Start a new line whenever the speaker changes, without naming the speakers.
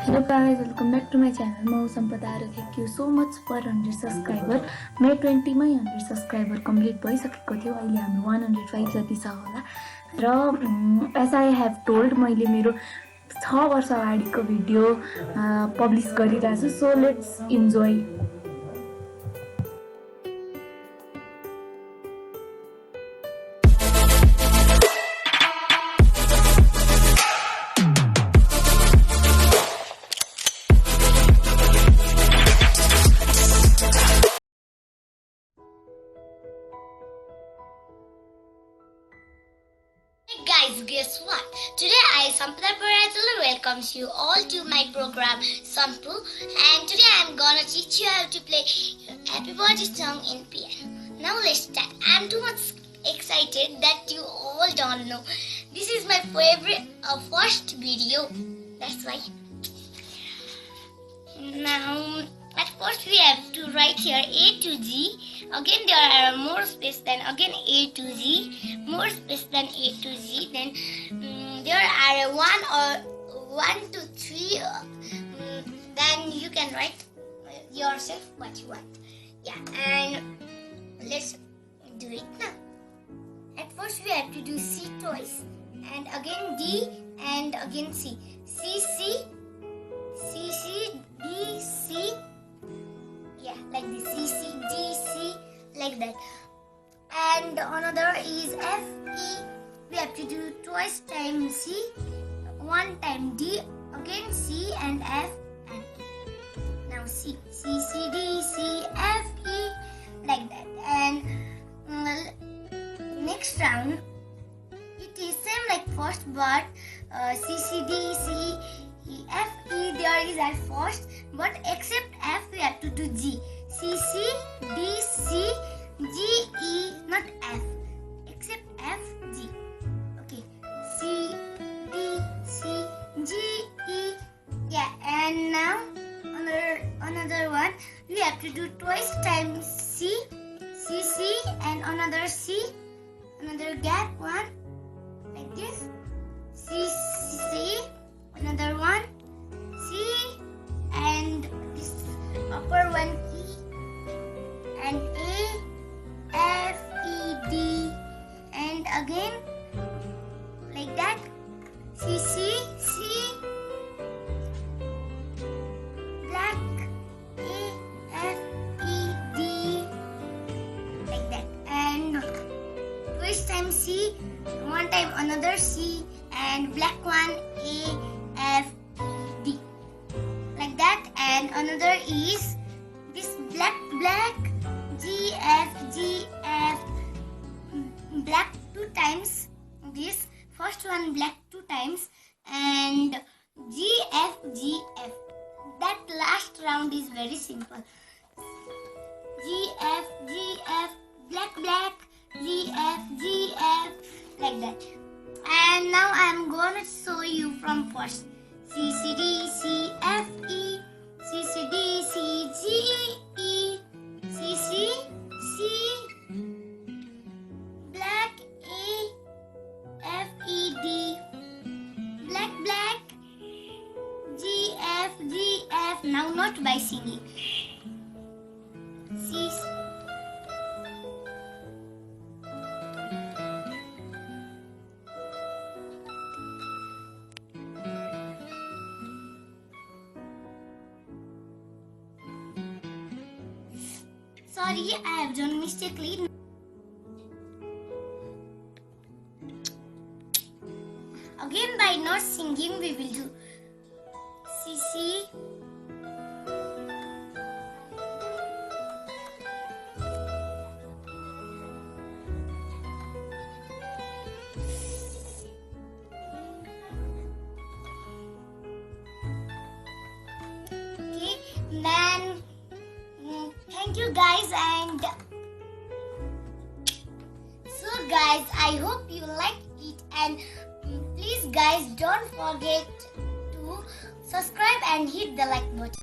Hello guys, welcome back to my channel. म सम्पदा र thank you so much for 100 subscriber. May 20 मै 100 subscriber complete भइसकेको थियो. अहिले हाम्रो 105 जति छ होला. र एज आई हेभ टोल्ड, मैले मेरो 6 वर्ष अगाडिको भिडियो पब्लिस गरिरहेको छु. So let's enjoy.
Hey guys, guess what? Today I, Sampada Paratala, welcomes you all to my program Sampu, and today I am gonna teach you how to play Happy Birthday song in piano. Now let's start. I am too much excited that you all don't know. This is my favorite first video. That's why. Now at first we have to write here A to G. Again there are more space, then again A to G, more space than A to G. Then there are 1 to 3. Then you can write yourself what you want. Yeah, and let's do it now. At first we have to do C twice, and again D, and again C. C, C, C, C, D, C. Yeah, like this. C, C, D, C, like that. And another is F, E. We have to do twice time C, one time D, again C and F and E. Now C, C, C, D, C, F, E, like that. And next round, it is same like first, but C, C, D, C, E, F, E, there is at first, but except F we have to do G. C, C, D, C, G, E, not F. Except F, G. Okay. C, D, C, G, E. Yeah, and now another one. We have to do twice times C, C, C, and another C, another gap one, like this. C, C, another one, C, and this upper one key, and A, F, E, D, and again like that. C, C, C, black, A, F, E, D, like that. And twice time C, one time another C, and black one A, F, E, D, like that. And another is this black, G, F, G, F, black 2 times. This first one black 2 times, and G, F, G, F. That last round is very simple. G, F, G, F, black, G, F, G, F, like that. And now I am gonna show you from first. C, C, D, C, F, E, C, C, D, C, G, E, C, C, C, black, A, F, E, D, black, G, F, G, F. Now not by singing. C, sorry, I have done mistakenly. Again, by not singing, we will do C, C, okay. Then thank you guys, and so guys, I hope you like it, and please guys don't forget to subscribe and hit the like button.